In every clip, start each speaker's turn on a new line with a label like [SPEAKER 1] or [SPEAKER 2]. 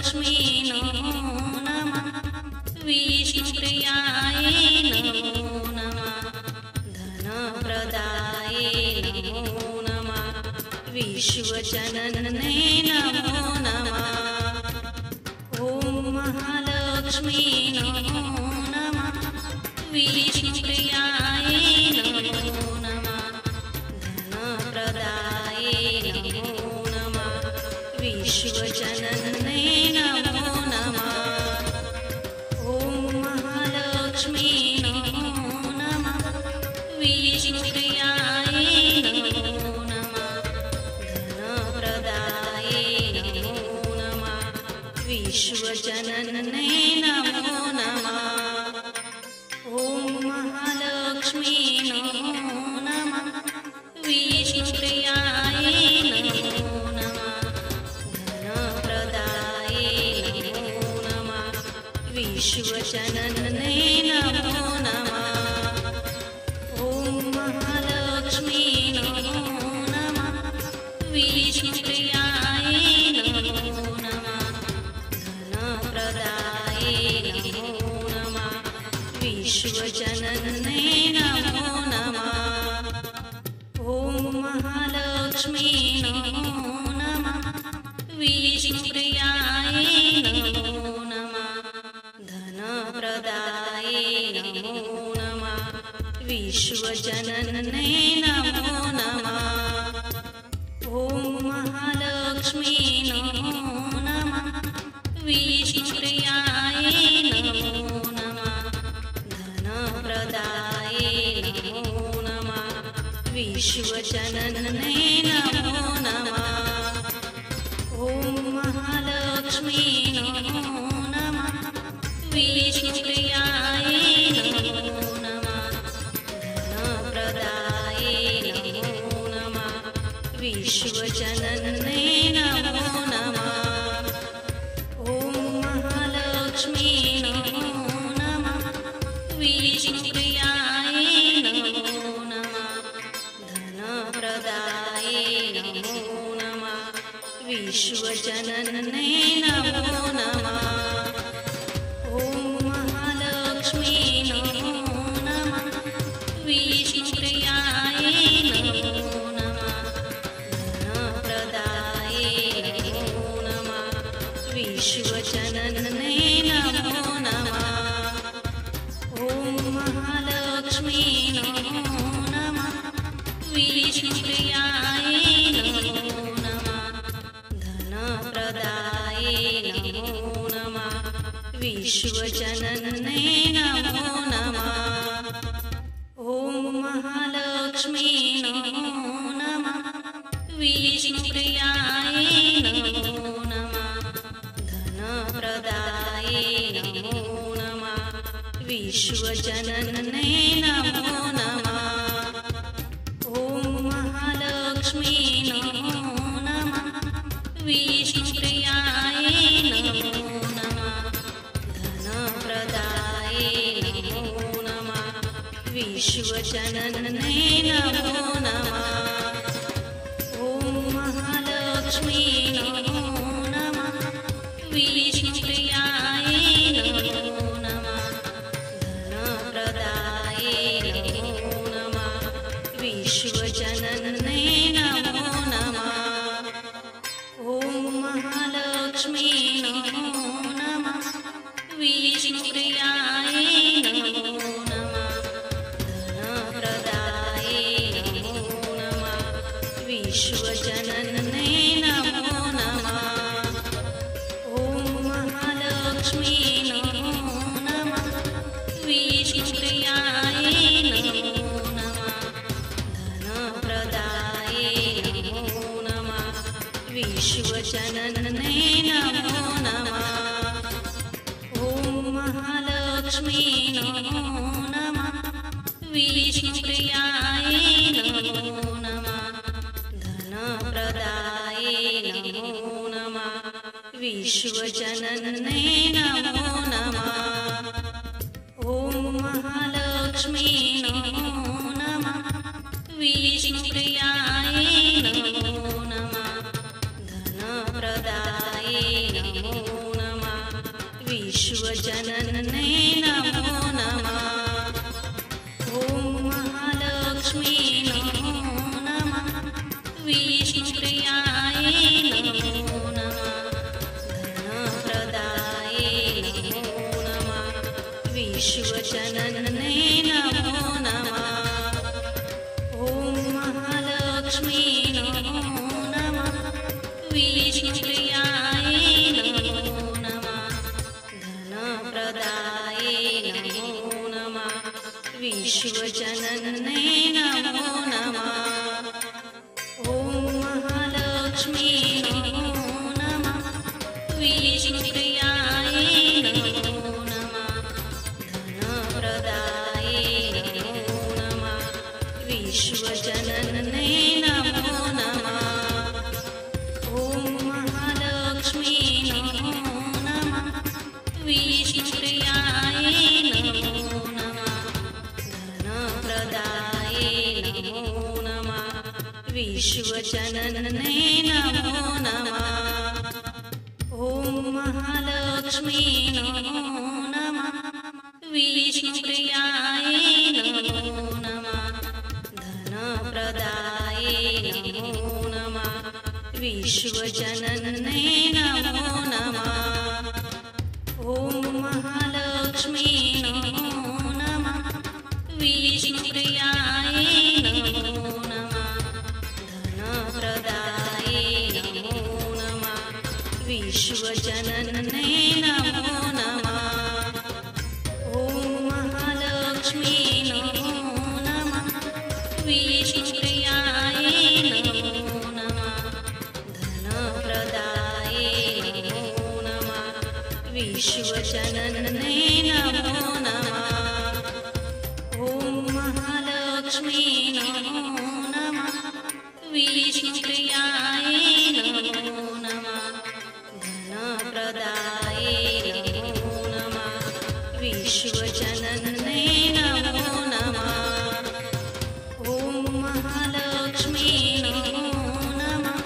[SPEAKER 1] महालक्ष्मी नमो नमः विष्णुप्रियाय नमो नमः धनप्रदाय नमो नमः विश्वजनने नमो नमः ॐ महालक्ष्मी नमो नमः विष्णुप्रियाय नमो नमः धनप्रदाय नमो नमः विश्वजनने नमो नमः ॐ महालक्ष्मी नमो नमः विष्णुप्रियाय नमो नमः धनप्रदाय नमो नमः विश्वजनने नमो नमः ॐ महालक्ष्मी नमो नमः विष्णुप्रियाय नमो नमः धनप्रदाय नमो नमः विश्वजनने नमो नमः ॐ महालक्ष्मी नमो नमः विष्णुप्रियाय नमो नमः धनप्रदाय नमो नमः विश्वजनने नमो नमः ॐ महालक्ष्मी नमो नमः विष्णुप्रियाय नमो नमः धनप्रदाय नमो नमः विश्वजनने नमो नमः ॐ महालक्ष्मी नमो नमः विष्णुप्रियाय नमो नमः धनप्रदाय नमो नमः विश्वजनने नमो नमः ॐ महालक्ष्मी नमो नमः विष्णुप्रियाय नमो नमः धनप्रदाय नमो नमः विश्वजनने नमो नमः ॐ महालक्ष्मी नमो नमः विष्णुप्रियाय नमो नमः धनप्रदाय नमो नमः विश्वजनने नमो नमः ॐ महालक्ष्मी नमो नमः विष्णुप्रियाय नमो नमः धनप्रदाय नमो नमः विश्वजनने नमो नमः ॐ महालक्ष्मी नमो नमः विष्णुप्रियाय नमो नमः धनप्रदाय नमो नमः विश्वजनने नमो नमः ॐ महालक्ष्मी नमो नमः विष्णुप्रियाय नमो नमः धनप्रदाय नमो नमः विश्वजनने नमो नमः ॐ महालक्ष्मी नमो नमः विष्णुप्रियाय नमो नमः धनप्रदाय नमो नमः विश्वजनने नमो नमः ॐ महालक्ष्मी नमो नमः विष्णुप्रियाय नमो नमः धनप्रदाय नमो नमः विश्वजनने नमो नमः ॐ महालक्ष्मी नमो नमः विष्णुप्रियाय नमो नमः धनप्रदाय नमो नमः विश्वजनने नमो नमः ॐ महालक्ष्मी नमो नमः विष्णुप्रियाय नमो नमः धनप्रदाय नमो नमः विश्वजनने नमो नमः ॐ महालक्ष्मी नमो नमः विष्णुप्रियाय नमो नमः धनप्रदाय नमो नमः विश्वजनने नमो नमः ॐ महालक्ष्मी नमो नमः विष्णुप्रियाय नमो नमः धनप्रदाय नमो विश्वजनन्यै नमो नमः। ॐ महालक्ष्मी नमो नमः। विष्णुप्रियायै नमो नमः। धनप्रदायै नमो नमः। विश्वजनन्यै नमो नमः। ॐ महालक्ष्मी नमो नमः। विष्णुप्रियायै नमो नमः। धनप्रदायै नमो नमः। विश्वजनन्यै नमो नमः। ॐ महालक्ष्मी नमो नमः। विष्णुप्रियायै नमो नमः। धनप्रदायै नमो नमः। विश्वजनन्यै नमो नमः। ॐ महालक्ष्मी नमो नमः। विष्णुप्रियायै नमो नमः। धनप्रदायै नमो नमः। विश्वजनन्यै नमो नमः। ॐ महालक्ष्मी नमो नमः। विष्णुप्रियायै नमो नमः। धनप्रदायै नमो नमः। विश्वजनन्यै नमो नमः। ॐ महालक्ष्मी नमो नमः। विष्णुप्रियायै नमो नमः। धनप्रदायै नमो नमः। विश्वजनन्यै नमो नमः। ॐ महालक्ष्मी नमो नमः। विष्णुप्रियायै नमो नमः। धनप्रदायै नमो नमः। विश्वजनन्यै नमो नमः। ॐ महालक्ष्मी नमो नमः। विष्णुप्रियायै नमो नमः। धनप्रदायै नमो नमः। विश्वजनन्यै नमो नमः। ॐ महालक्ष्मी नमो नमः।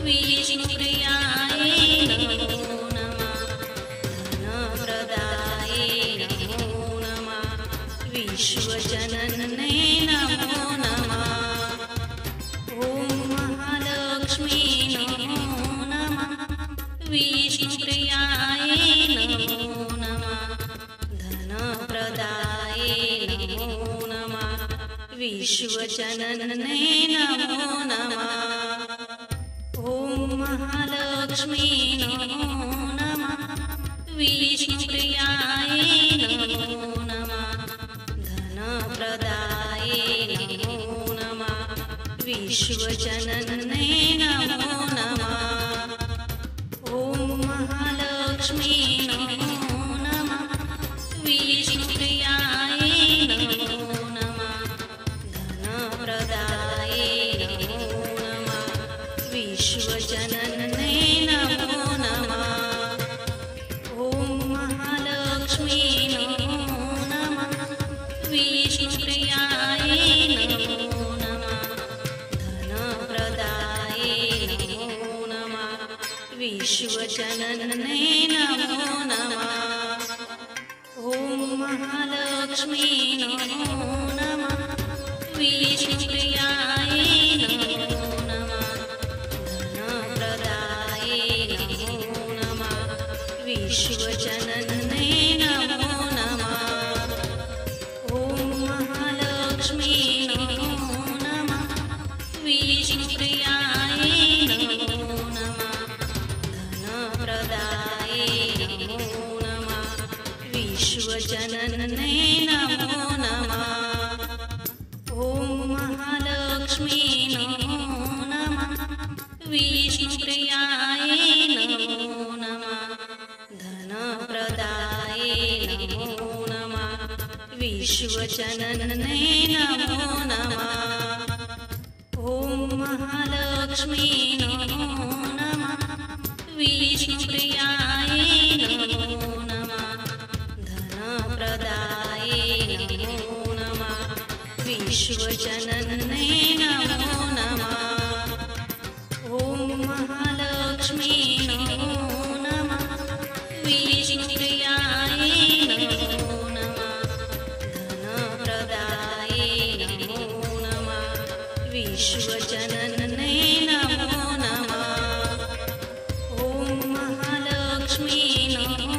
[SPEAKER 1] विष्णुप्रियायै नमो नमः। धनप्रदायै नमो नमः। विश्वजनन्यै नमो नमः। ॐ महालक्ष्मी नमो नमः। विष्णुप्रियायै नमो नमः। धनप्रदायै नमो नमः। विश्वजनन्यै नमो नमः। ॐ महालक्ष्मी नमो नमः। विष्णुप्रियायै नमो नमः। धनप्रदायै नमो नमः। विश्वजनन्यै नमो नमः। ॐ महालक्ष्मी नमो नमः। विष्णुप्रियायै नमो नमः। धनप्रदायै नमो नमः। विश्वजनन्यै नमो नमः। ॐ महालक्ष्मी नमो नमः। विष्णुप्रियायै नमो नमः। धनप्रदायै नमो नमः। विश्वजनन्यै नमो नमः। ॐ महालक्ष्मी नमो नमः। विष्णुप्रियायै नमो नमः। धनप्रदायै नमो नमः। विश्वजनन्यै नमो नमः। ॐ महालक्ष्मी नमो नमः। विष्णुप्रियायै नमो नमः। धनप्रदायै नमो नमः। विश्वजनन्यै नमो नमः। ॐ महालक्ष्मी नमो नमः। विष्णुप्रियायै नमो नमः। धनप्रदायै नमो नमः। विश्वजनन्यै नमो नमः। ॐ महालक्ष्मी नमो नमः। विष्णुप्रियायै नमो नमः। धनप्रदायै नमो नमः। विश्वजनन्यै नमो नमः। ॐ महालक्ष्मी नमो नमः। विष्णुप्रिया महालक्ष्मी नमो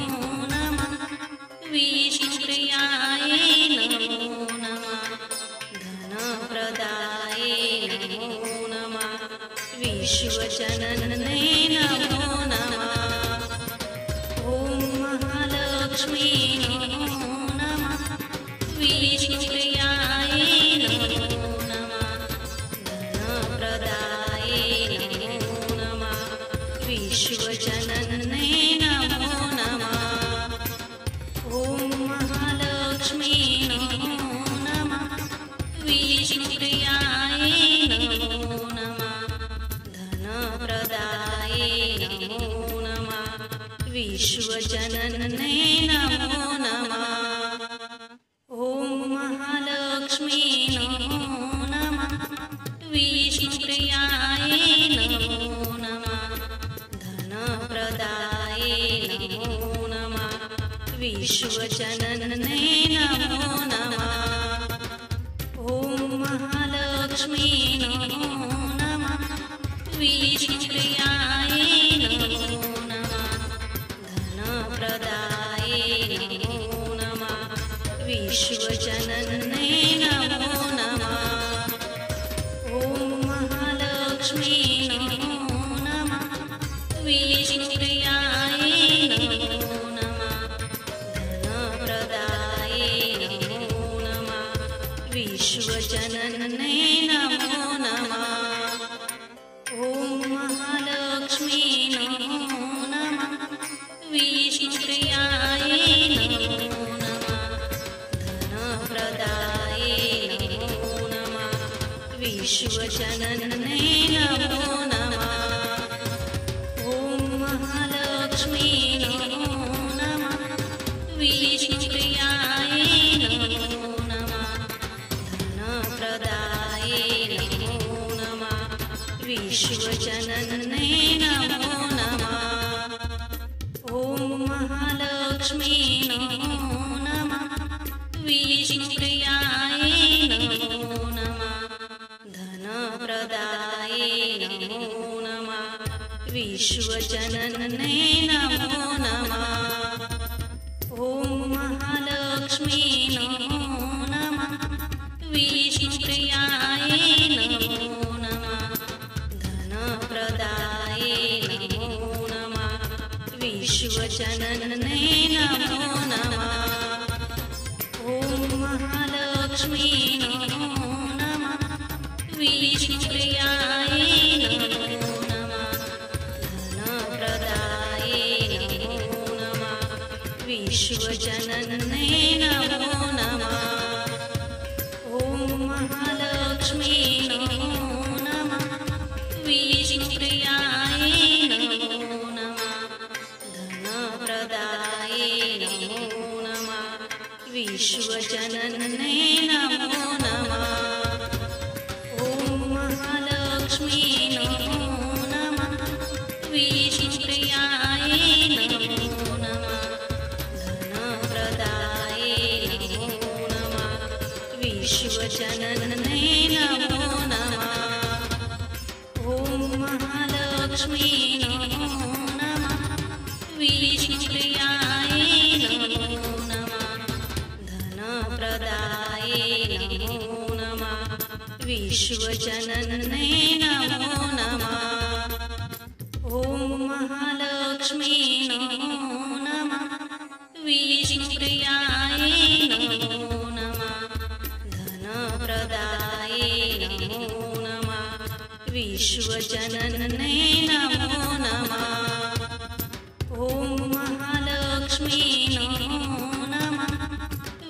[SPEAKER 1] नमः विष्णुप्रियायै नमो नमः धनप्रदायै नमो नमः विश्वजनन्यै नमो नमः ॐ महालक्ष्मी नमो नमः विष्णुप्रियायै नमो नमः धनप्रदायै नमो नमः विश्वजनन्यै नमो नमः ॐ महालक्ष्मी नमो नमः विष्णुप्रियायै नमो नमः धनप्रदायै नमो नमः विश्वजनन्यै नमो नमः ॐ महालक्ष्मी नमो नमः विष्णुप्रियायै नमो नमः धनप्रदायै नमो नमः विश्वजनन्यै नमो नमः ॐ महालक्ष्मी नमो नमः विष्णुप्रियायै नमो नमः धनप्रदायै नमो नमः विश्वजनन्यै नमो नमः ॐ महालक्ष्मी नमो नमः विष्णुप्रियायै नमो नमः धनप्रदायै नमो नमः विश्वजनन्यै नमो नमः ॐ महालक्ष्मी नमो नमः विष्णुप्रियायै नमो नमः धनप्रदायै नमो नमः विश्वजनन्यै नमो नमः ॐ महालक्ष्मी नमो नमः विष्णुप्रियायै नमो नमः धनप्रदायै नमो नमः विश्वजनन्यै नमो नमः ॐ महालक्ष्मी नमो नमः विष्णुप्रियायै नमो नमः धनप्रदायै नमो नमः विश्वजनन्यै नमो नमः ॐ महालक्ष्मी नमो नमः विष्णुप्रियायै नमो नमः धनप्रदायै नमो नमः विश्वजनन्यै नमो नमः ॐ महालक्ष्मी नमो नमः विष्णुप्रियायै नमो नमः धनप्रदायै नमो नमः विश्वजनन्यै नमो नमः ॐ महालक्ष्मी नमो नमः विष्णुप्रियायै नमो नमः धनप्रदायै नमो नमः विश्वजनन्यै नमो नमः ॐ महालक्ष्मी नमो नमः विष्णुप्रियायै नमो नमः धनप्रदायै नमो नमः विश्वजनन्यै नमो नमः ॐ महालक्ष्मी नमो नमः विष्णुप्रियायै नमो नमः धनप्रदायै नमो नमः विश्वजनन्यै नमो नमः ॐ महालक्ष्मी नमो नमः विष्णुप्रियायै नमो नमः धनप्रदायै नमो नमः विश्वजनन्यै नमो नमः ॐ महालक्ष्मी नमो नमः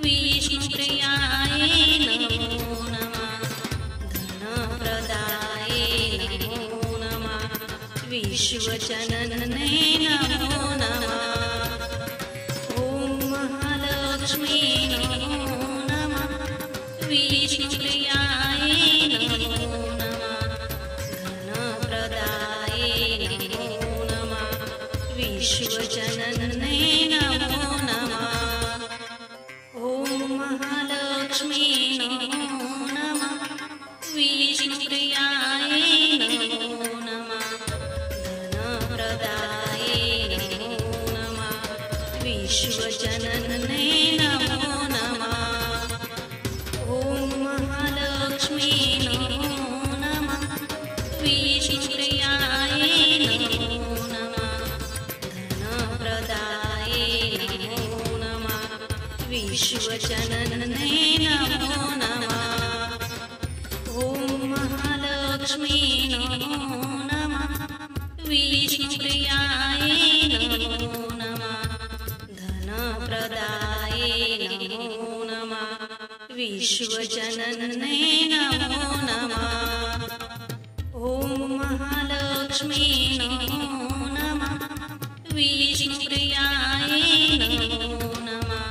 [SPEAKER 1] विष्णुप्रियायै नमो नमः धनप्रदायै नमो नमः विश्वजनन्यै नमो नमः ॐ महालक्ष्मी नमो नमः विष्णुप्रियायै नमो नमः धनप्रदायै नमो नमः विश्वजनन्यै नमो नमः ॐ महालक्ष्मी नमो नमः विष्णुप्रियायै नमो नमः धनप्रदायै नमो विश्वजनन्ये नमो नमः। ॐ महालक्ष्मी नमो नमः। विष्णुप्रियायै नमो नमः। धनप्रदायै नमो नमः। विश्वजनन्ये नमो नमः। ॐ महालक्ष्मी नमो नमः। विष्णुप्रियायै नमो नमः। धनप्रदायै नमो नमः। विश्वजनन्ये नमो नमः। ॐ महालक्ष्मी नमो नमः। विष्णुप्रियायै नमो नमः।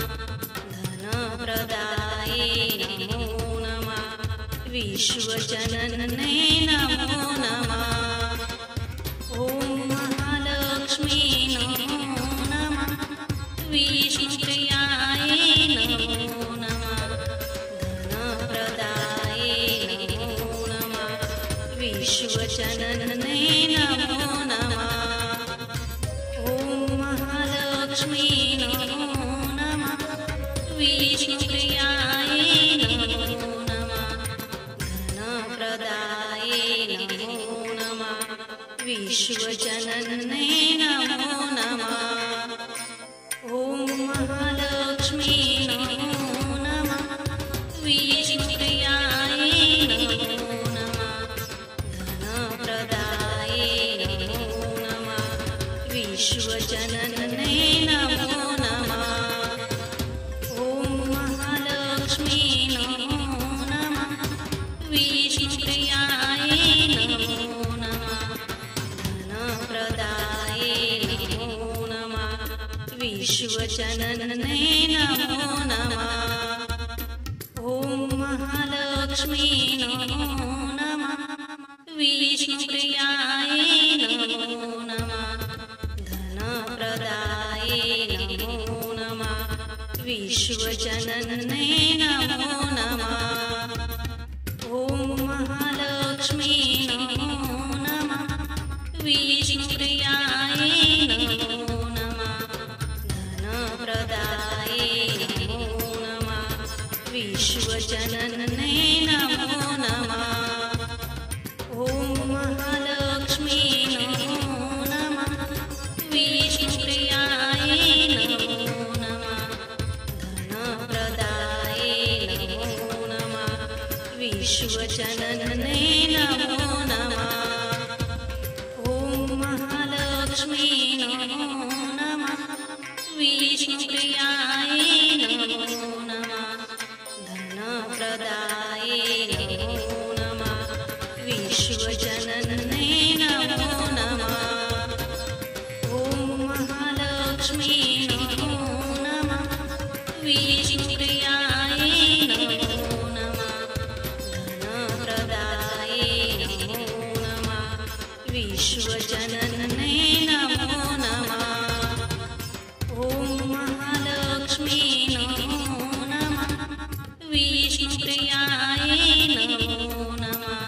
[SPEAKER 1] धनप्रदायै नमो नमः। विश्वजनन्ये नमो नमः। ॐ महालक्ष्मी नमो नमः। विष्णुप्रियायै नमो नमः। धनप्रदायै नमो नमः। विश्वजनन्ये नमो नमः। ॐ महालक्ष्मी नमो नमः। विष्णुप्रियायै नमो नमः। धनप्रदायै नमो नमः। विश्वजनन्ये नमो नमः। ॐ महालक्ष्मी नमो नमः। विष्णुप्रियायै नमो नमः। धनप्रदायै नमो नमः। विश्वजनन्ये नमो नमः। ॐ महालक्ष्मी नमो नमः। विष्णुप्रियायै नमो नमः। धनप्रदायै नमो नमः। विश्वजनन्ये नमो नमः। ॐ महालक्ष्मी नमो नमः। विष्णुप्रियायै नमो नमः। धनप्रदायै नमो नमः। विश्वजनन्ये नमो नमः। ॐ महालक्ष्मी नमो नमः। विष्णुप्रियायै नमो नमः। धनप्रदायै नमो नमः। विश्वजनन्ये नमो नमः। ॐ महालक्ष्मी नमो नमः। विष्णुप्रियायै नमो नमः। धनप्रदायै नमो नमः। विश्वजनन्ये नमो नमः। ॐ महालक्ष्मी नमो नमः। विष्णुप्रियायै नमो नमः। धनप्रदायै नमो नमः। विश्वजनन्ये नमो नमः। ॐ महालक्ष्मी नमो नमः। विष्णुप्रियायै नमो नमः। धनप्रदायै नमो नमः। विश्वजनन्ये नमो नमः। ॐ महालक्ष्मी नमो नमः। विष्णुप्रियायै नमो नमः।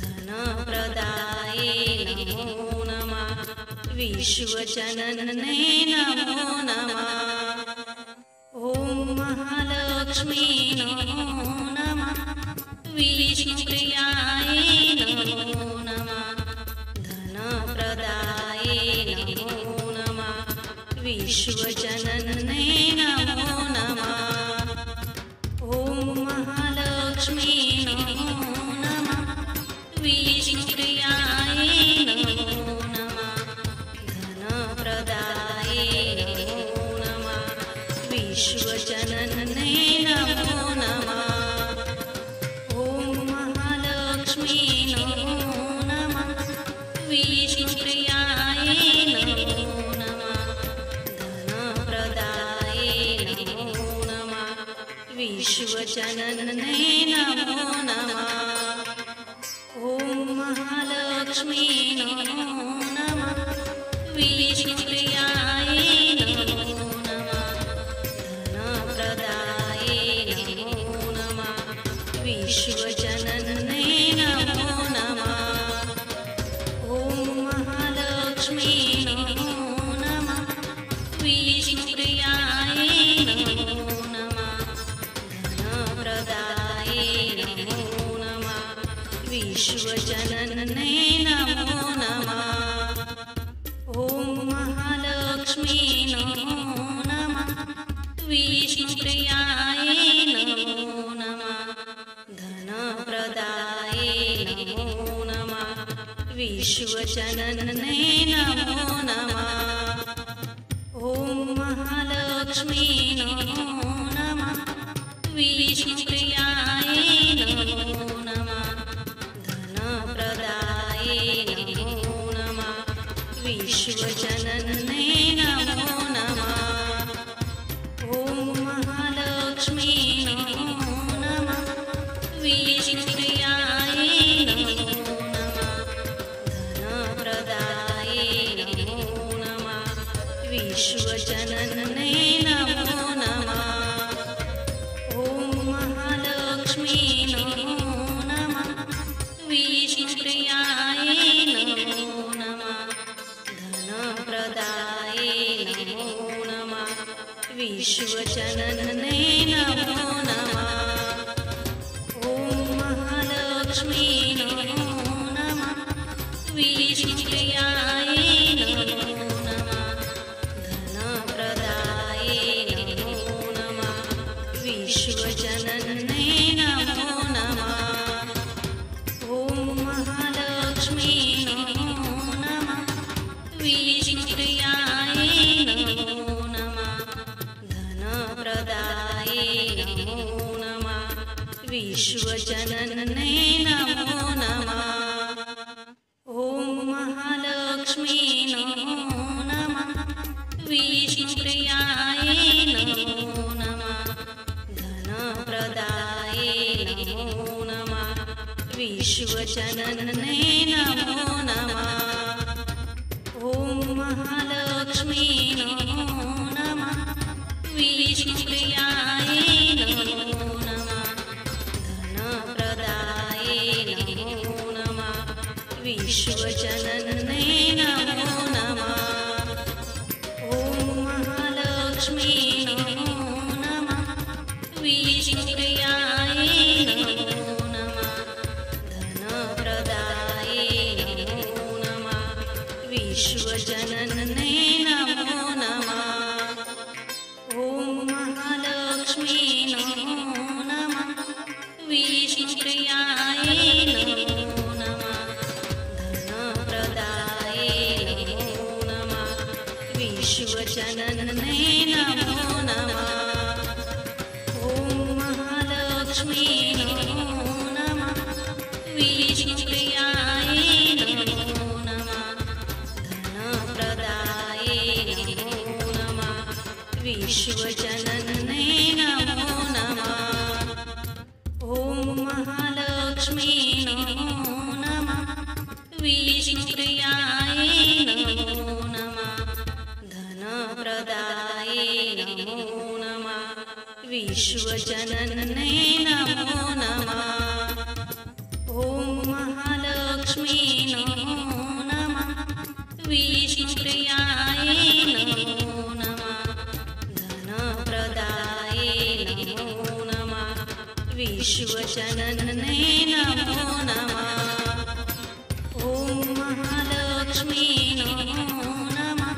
[SPEAKER 1] धनप्रदायै नमो नमः। विश्वजनन्ये नमो नमः। ॐ महालक्ष्मी नमो नमः। विष्णुप्रियायै नमो नमः। धनप्रदायै नमो नमः। विश्वजनन्ये नमो नमः। ॐ महालक्ष्मी नमो नमः। विष्णुप्रियायै नमो नमः। धनप्रदायै नमो नमः। विश्वजनन्ये नमो नमः। ॐ महालक्ष्मी नमो नमः। विष्णुप्रियायै नमो नमः। धनप्रदायै नमो नमः। विश्वजनन्ये नमो नमः। ॐ महालक्ष्मी नमो नमः। विष्णुप्रियायै नमो नमः। धनप्रदायै नमो नमः। विश्वजनन्ये नमो नमः। ॐ महालक्ष्मी नमो नमः। विष्णुप्रिया महालक्ष्मी नमो नमः विष्णुप्रियाय नमो नमः धनप्रदाय नमो नमः विश्वजनने नमो नमः ॐ महालक्ष्मी नमो नमः विष्णुप्रियाय नमो नमः धनप्रदाय नमो नमः विश्वजनने नमो नमः ॐ महालक्ष्मी नमो नमः विष्णुप्रियाय नमो नमः धनप्रदाय नमो नमः विश्वजनने नमो नमः ॐ महालक्ष्मी नमो नमः विष्णुप्रियाय नमो नमः धनप्रदाय नमो नमः विश्वजनने नमो नमः ॐ महालक्ष्मी नमो नमः विष्णुप्रियाय नमो नमः धनप्रदाय नमो नमः विश्वजनने नमो नमः ॐ महालक्ष्मी नमो नमः विष्णुप्रियाय नमो नमः धनप्रदाय नमो नमः विश्वजनने नमो नमः ॐ महालक्ष्मी नमो नमः विष्णुप्रियाय नमो नमः धनप्रदाय नमो नमः विश्वजनने नमो नमः ॐ महालक्ष्मी नमो नमः विष्णुप्रियाय नमो नमः धनप्रदाय नमो नमः विश्वजनने नमो नमः ॐ महालक्ष्मी नमो नमः विष्णुप्रियाय नमो नमः धनप्रदाय नमो नमः विश्वजनने नमो नमः ॐ महालक्ष्मी नमो नमः विष्णुप्रियाय नमो नमः धनप्रदाय नमो नमः विश्वजनने नमो नमः ॐ महालक्ष्मी नमो नमः विष्णुप्रियाय नमो नमः धनप्रदाय नमो नमः विश्वजनने नमो नमः ॐ महालक्ष्मी नमो नमः विष्णुप्रियाय नमो नमः धनप्रदाय नमो नमः विश्वजनने नमो नमः ॐ महालक्ष्मी नमो नमः विष्णुप्रियाय नमो नमः धनप्रदाय नमो नमः विश्वजनने नमो नमः ॐ महालक्ष्मी नमो नमः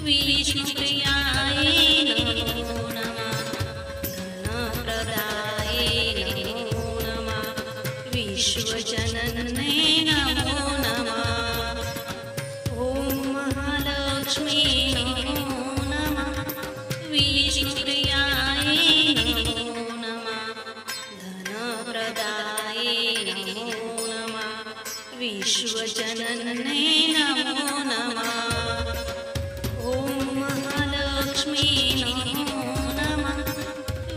[SPEAKER 1] विष्णुप्रियाय नमो नमः धनप्रदाय नमो नमः विश्वजनने नमो नमः ॐ महालक्ष्मी नमो नमः विष्णुप्रियाय नमो नमः धनप्रदाय नमो नमः विश्वजनने नमो नमः ॐ महालक्ष्मी नमो नमः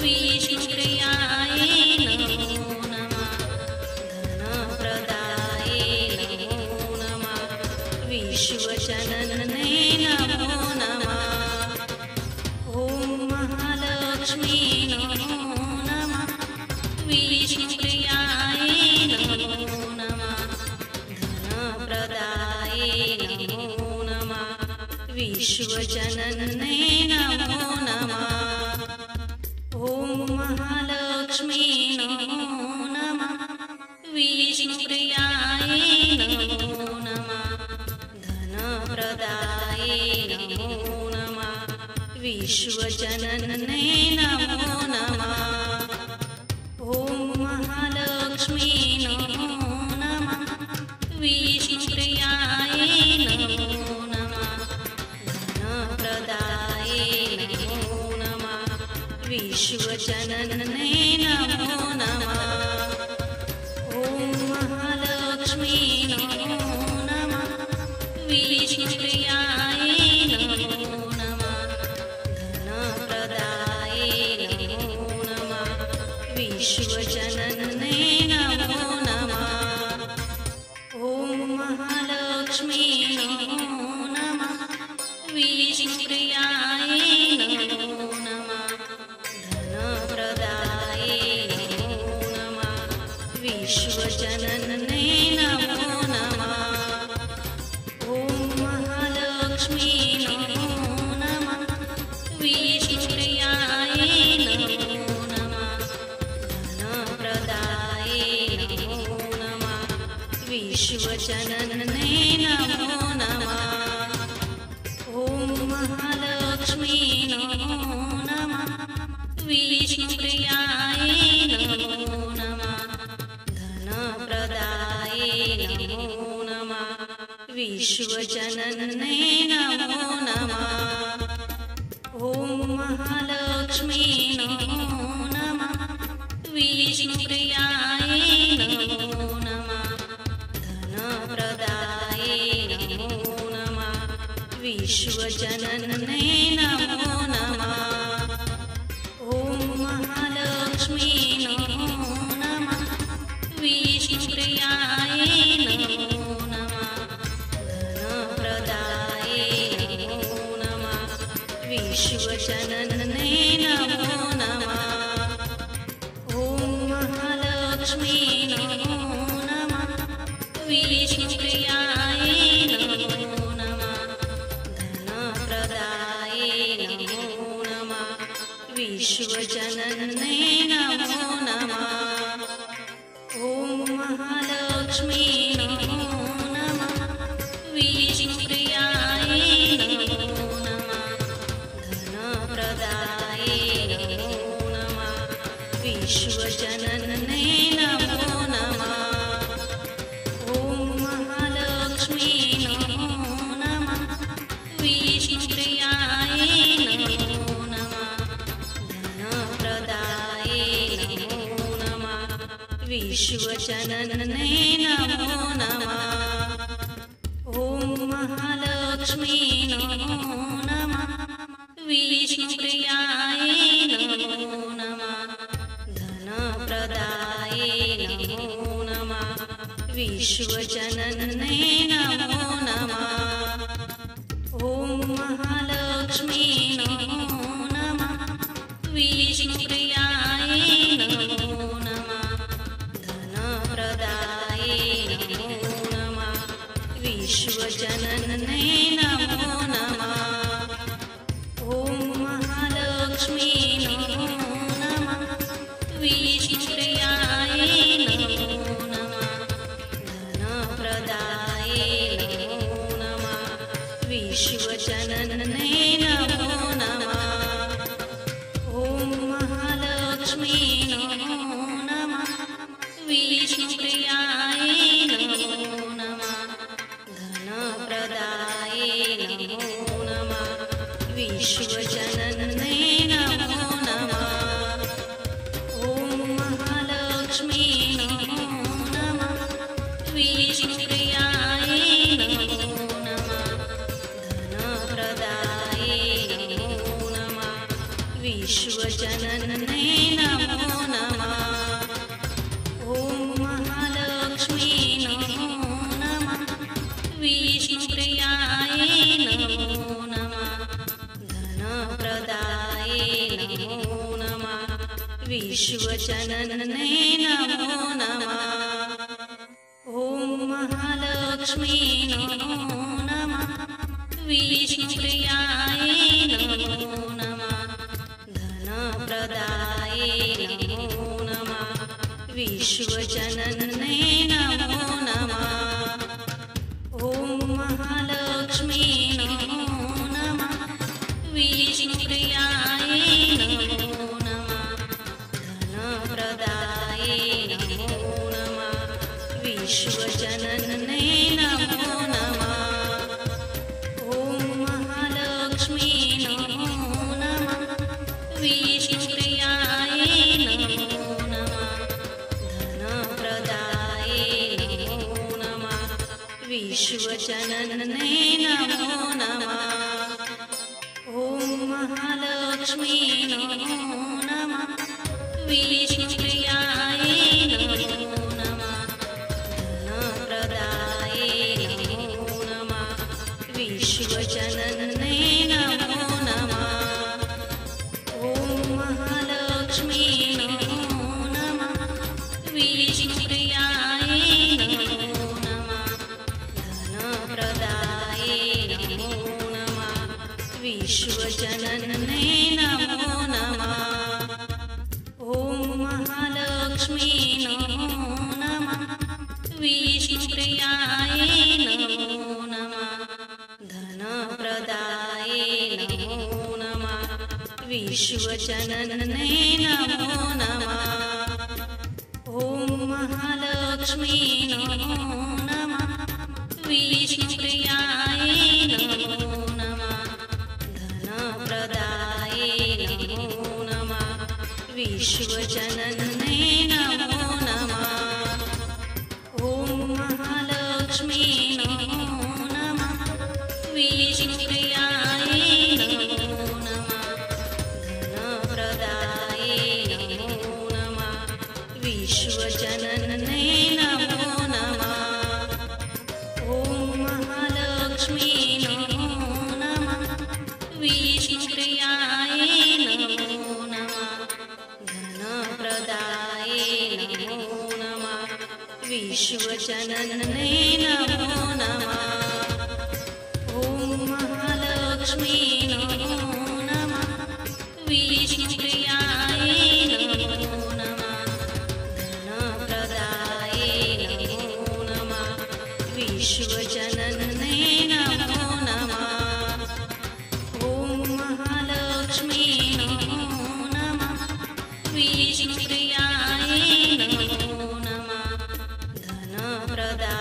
[SPEAKER 1] विष्णुप्रियाय नमो नमः धनप्रदाय नमो नमः विश्वजनने नमो नमः ॐ महालक्ष्मी नमो नमः विष्णुप्रियाय नमो नमः धनप्रदाय नमो नमः विश्वजनने नमो नमः ॐ महालक्ष्मी नमो नमः विष्णुप्रियाय नमो नमः धनप्रदाय नमो नमः विश्वजनन्ये नमो नमः। ॐ महालक्ष्मी नमो नमः। विष्णुप्रियाय नमो नमः। धनप्रदाय नमो नमः। विश्वजनन्ये नमो नमः। ॐ महालक्ष्मी नमो नमः। विष्णुप्रियाय नमो नमः। धनप्रदाय नमो नमः। विश्वजनन्ये नमो नमः। ॐ महालक्ष्मी नमो नमः। विष्णुप्रियाय नमो नमः। धनप्रदाय नमो नमः। विश्वजनन्ये नमो नमः। ॐ महालक्ष्मी नमो नमः। विष्णुप्रियाय नमो नमः। धनप्रदाय नमो नमः। विश्वजनन्ये नमो नमः। ॐ महालक्ष्मी नमो नमः। विष्णुप्रियाय नमो नमः। धनप्रदाय नमो नमः। विश्वजनन्ये नमो नमः। ॐ महालक्ष्मी नमो नमः। विष्णुप्रियाय नमो नमः। धनप्रदाय नमो नमः। विश्वजनन्ये नमो नमः। ॐ महालक्ष्मी नमो नमः। विष्णुप्रियाय नमो नमः। धनप्रदाय नमो नमः। विश्वजनन्ये नमो नमः। ॐ महालक्ष्मी नमो नमः। विष्णुप्रियाय नमो नमः। धनप्रदाय नमो नमः। विश्वजनन्ये नमो नमः। ॐ महालक्ष्मी नमो नमः। विष्णुप्रियाय नमो नमः। धनप्रदाय नमो नमः। विश्वजनन्ये नमो नमः। ॐ महालक्ष्मी नमो नमः। विष्णुप्रियाय नमो नमः। धनप्रदाय नमो नमः। विश्वजनन्ये नमो नमः। ॐ महालक्ष्मी नमो नमः। विष्णुप्रियाय नमो नमः। धनप्रदाय नमो नमः। विश्वजनन्ये नमो नमः। ॐ महालक्ष्मी नमो नमः। विष्णुप्रियाय नमो नमः। धनप्रदाय नमो नमः। विश्वजनन्ये नमो नमः। ॐ महालक्ष्मी नमो नमः। विष्णुप्रियाय नमो नमः। धनप्रदाय नमो नमः। विश्वजनन्ये नमो नमः। ॐ महालक्ष्मी नमो नमः। विष्णुप्रियाय नमो नमः। धनप्रदाय नमो नमः। विश्वजनन्ये नमो नमः। ॐ महालक्ष्मी नमो नमः। विष्णुप्रियाय नमो नमः। धनप्रदाय नमो नमः। विश्वजनन्ये नमो नमः। ॐ महालक्ष्मी नमो नमः। विष्णुप्रियाय नमो नमः। धनप्रदाय नमो नमः। विश्वजनन्ये नमो नमः। ॐ महालक्ष्मी नमो नमः। विष्णुप्रियाय नमो नमः। धनप्रदाय नमो नमः। विश्वजनन्ये नमो नमः। ॐ महालक्ष्मी नमो नमः। विष्णुप्रियाय महालक्ष्मी नमो नमः विष्णुप्रियायै नमो नमः धनप्रदायै नमो नमः विश्वजनन्यै नमो नमः ॐ महालक्ष्मी नमो नमः विष्णुप्रियायै नमो नमः धनप्रदायै नमो नमः विश्वजनन्यै नमो नमः ॐ महालक्ष्मी नमो नमः विष्णुप्रियायै नमो नमः धनप्रदायै नमो नमः विश्वजनन्यै नमो नमः ॐ महालक्ष्मी नमो नमः विष्णुप्रियायै नमो नमः धनप्रदायै नमो नमः विश्वजनन्यै नमो नमः ॐ महालक्ष्मी नमो नमः विष्णुप्रियायै नमो नमः धनप्रदायै नमो नमः विश्वजनन्यै नमो नमः ॐ महालक्ष्मी नमो नमः विष्णुप्रियायै नमो नमः धनप्रदायै नमो नमः विश्वजनन्यै नमो नमः ॐ महालक्ष्मी नमो नमः विष्णुप्रियायै नमो नमः धनप्रदायै नमो नमः विश्वजनन्यै नमो नमः ॐ महालक्ष्मी नमो नमः विष्णुप्रियायै नमो नमः धनप्रदायै नमो नमः विश्वजनन्यै नमो नमः ॐ महालक्ष्मी नमो नमः विष्णुप्रियायै नमो नमः धनप्रदायै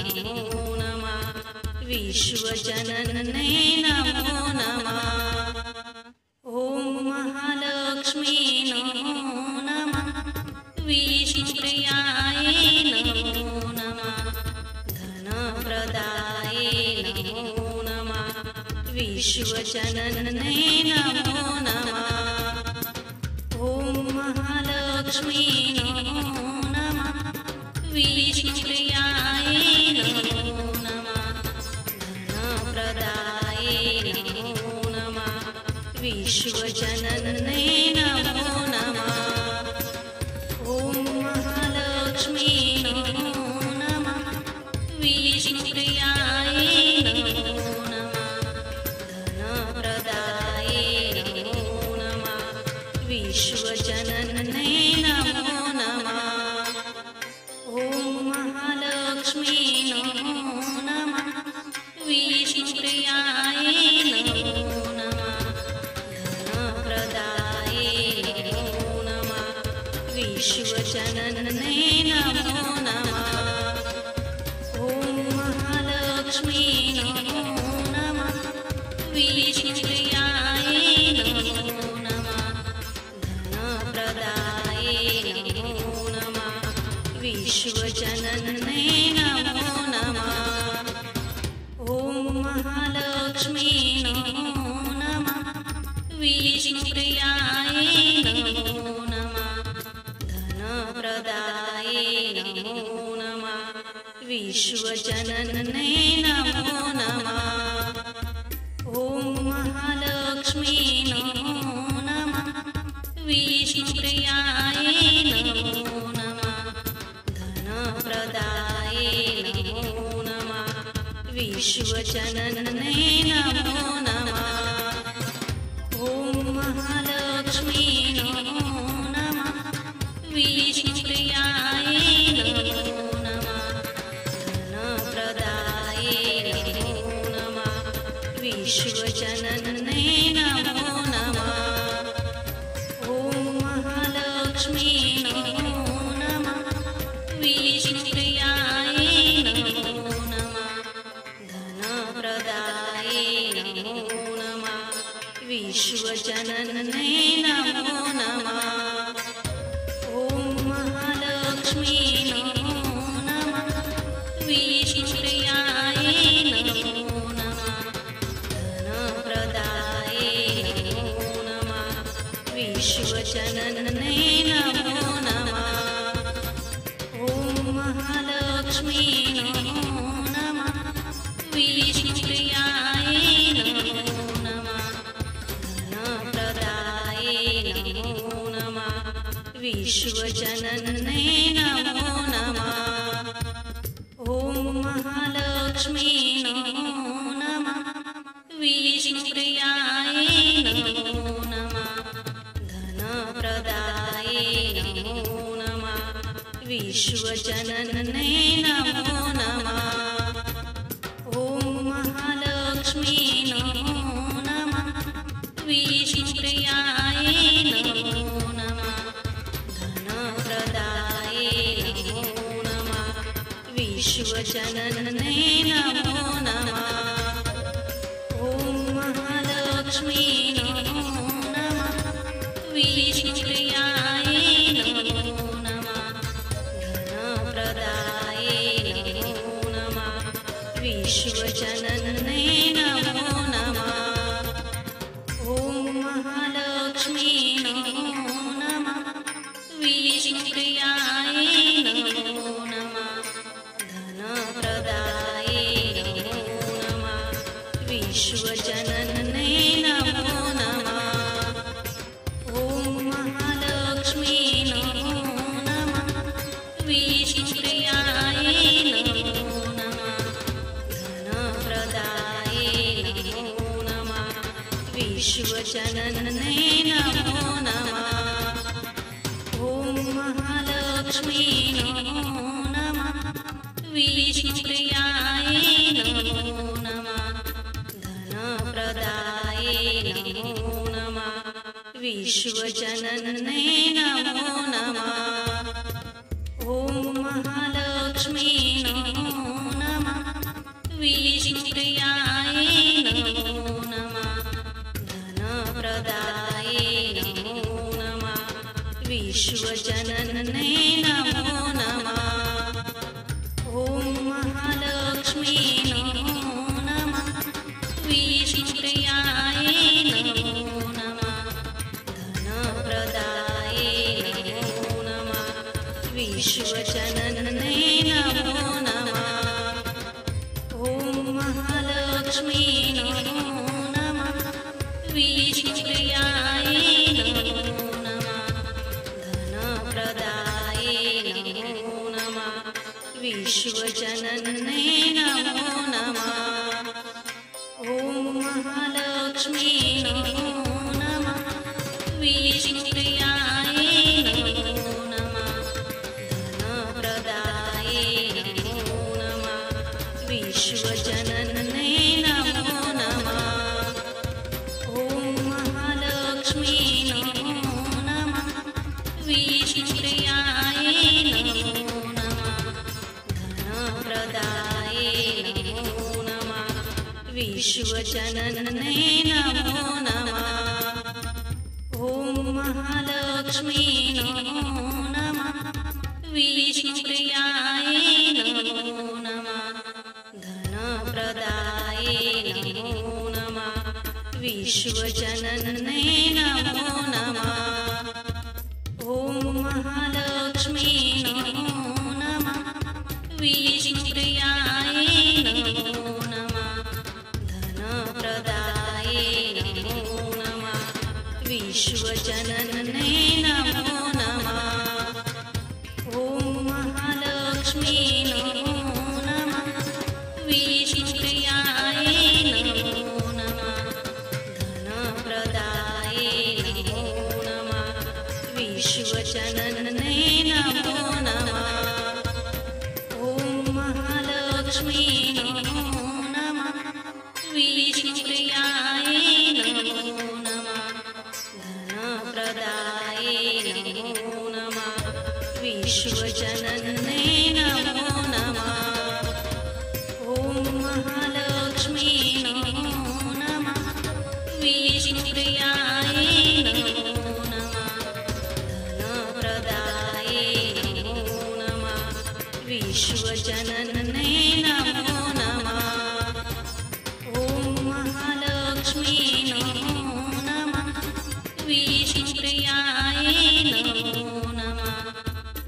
[SPEAKER 1] नमो नमः विश्वजनन्यै नमो नमः ॐ महालक्ष्मी नमो नमः विष्णुप्रियायै नमो नमः धनप्रदायै नमो नमः विश्वजनन्यै नमो नमः ॐ महालक्ष्मी नमो नमः विष्णुप्रियायै नमो नमः धनप्रदायै नमो नमः विश्वजनन्यै नमो नमः ॐ महालक्ष्मी नमो नमः विष्णुप्रियायै नमो नमः धनप्रदायै नमो नमः विश्वजनन्यै नमो नमः ॐ महालक्ष्मी नमो नमः विष्णुप्रियायै नमो नमः धनप्रदायै नमो नमः विश्वजनन्यै नमो नमः ॐ महालक्ष्मी नमो नमः विष्णुप्रियायै नमो नमः धनप्रदायै नमो नमः विश्वजनन्यै नमो नमः ॐ महालक्ष्मी नमो नमः विष्णुप्रियायै नमो नमः धनप्रदायै नमो नमः विश्वजनन्यै नमो नमः ॐ महालक्ष्मी नमो नमः विष्णुप्रियायै नमो नमः धनप्रदायै नमो नमः विश्वजनन्यै नमो नमः ॐ महालक्ष्मी नमो नमः विष्णुप्रियायै नमो नमः धनप्रदायै नमो नमः विश्वजनन्यै नमो नमः ॐ महालक्ष्मी नमो नमः विष्णुप्रियायै नमो नमः धनप्रदायै नमो विश्वजनन्ये नमो नमः। ॐ महालक्ष्मी नमो नमः। विष्णुप्रियाय नमो नमः। धनप्रदाय नमो नमः। विश्वजनन्ये नमो नमः। ॐ महालक्ष्मी नमो नमः। विष्णुप्रियाय नमो नमः। धनप्रदाय नमो नमः। विश्वजनन्ये नमो नमः। ॐ महालक्ष्मी नमो नमः। विष्णुप्रियाय नमो नमः। धनप्रदाय नमो नमः। विश्वजनन्ये नमो नमः। ॐ महालक्ष्मी नमो नमः। विष्णुप्रियाय नमो नमः। धनप्रदाय नमो नमः। विश्वजनन्ये नमो नमः। ॐ महालक्ष्मी नमो नमः। विष्णुप्रियाय नमो नमः। धनप्रदाय नमो नमः। विश्वजनन्ये नमो नमः। ॐ महालक्ष्मी नमो नमः। विष्णुप्रियाय नमो नमः। धनप्रदाय नमो नमः। विश्वजनन्ये नमो नमः। ॐ महालक्ष्मी नमो नमः। विष्णुप्रियाय नमो नमः। धनप्रदाय नमो नमः। विश्वजनन्ये नमो नमः। ॐ महालक्ष्मी नमो नमः। विष्णुप्रियाय नमो नमः। धनप्रदाय नमो नमः। विश्वजनन्ये नमो नमः। ॐ महालक्ष्मी नमो नमः। विष्णुप्रियाय नमो नमः। धनप्रदाय नमो नमः। विश्वजनन्ये नमो नमः। ॐ महालक्ष्मी नमो नमः। विष्णुप्रियाय नमो नमः। धनप्रदाय नमो नमः। विश्वजनन्ये नमो नमः। ॐ महालक्ष्मी नमो नमः। विष्णुप्रियाय नमो नमः। धनप्रदाय नमो नमः। विश्वजनन्ये नमो नमः। ॐ महालक्ष्मी नमो नमः। विष्णुप्रियाय नमो नमः। धनप्रदाय नमो नमः। विश्वजनन्ये नमो नमः। ॐ महालक्ष्मी नमो नमः। विष्णुप्रियाय नमो नमः। धनप्रदाय नमो नमः। विश्वजनन्ये नमो नमः। ॐ महालक्ष्मी नमो नमः। विष्णुप्रियाय नमो नमः। धनप्रदाय नमो नमः। विश्वजनन्ये नमो नमः। ॐ महालक्ष्मी नमो नमः। विष्णुप्रियाय नमो नमः। धनप्रदाय नमो नमः। विश्वजनन्ये नमो नमः। ॐ महालक्ष्मी नमो नमः। विष्णुप्रियाय नमो नमः। धनप्रदाय नमो नमः। विश्वजनन्ये नमो नमः। ॐ महालक्ष्मी नमो नमः। विष्णुप्रियाय नमो नमः। धनप्रदाय नमो नमः। विश्वजनन्ये नमो नमः। ॐ महालक्ष्मी नमो नमः। विष्णु विष्णुप्रियाय नमो नमः धनप्रदाये नमो नमः विश्वजनने नमो नमः ॐ महालक्ष्मी नमो नमः विष्णुप्रियाय नमो नमः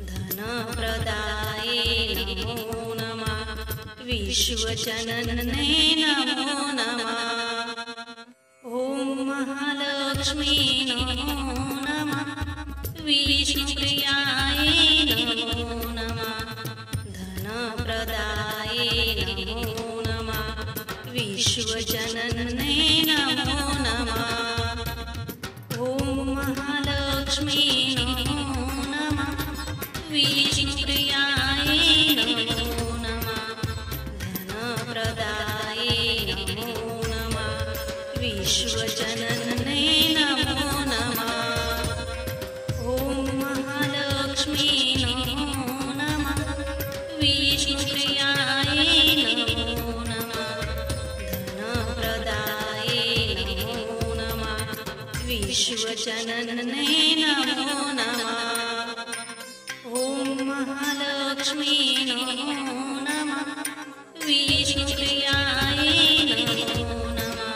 [SPEAKER 1] धनप्रदाये नमो नमः विश्वजनने नमो नमः ॐ महालक्ष्मी नमो नमः विष्णुप्रियाय नमो नमः धनप्रदाये नमो नमः विश्वजनने नमो नमः ॐ महालक्ष्मी नमो नमः विष्णुप्रियाय नमो नमः धनप्रदाये नमो नमः विश्वजनने नमो नमः ॐ महालक्ष्मी नमो नमः विष्णुप्रियाय नमो नमः धनप्रदाये नमो नमः विश्वजनने नमो नमः ॐ महालक्ष्मी नमो नमः विष्णुप्रियाय नमो नमः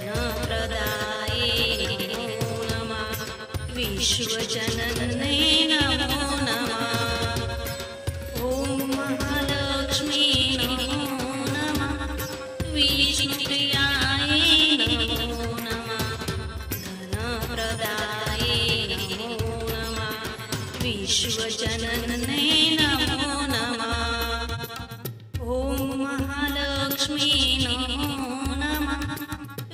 [SPEAKER 1] धनप्रदाये नमो नमः विश्वजनने नमो नमः ॐ महालक्ष्मी नमो नमः विष्णुप्रियाय नमो नमः धनप्रदाये नमो नमः विश्वजनने नमो नमः ॐ महालक्ष्मी नमो नमः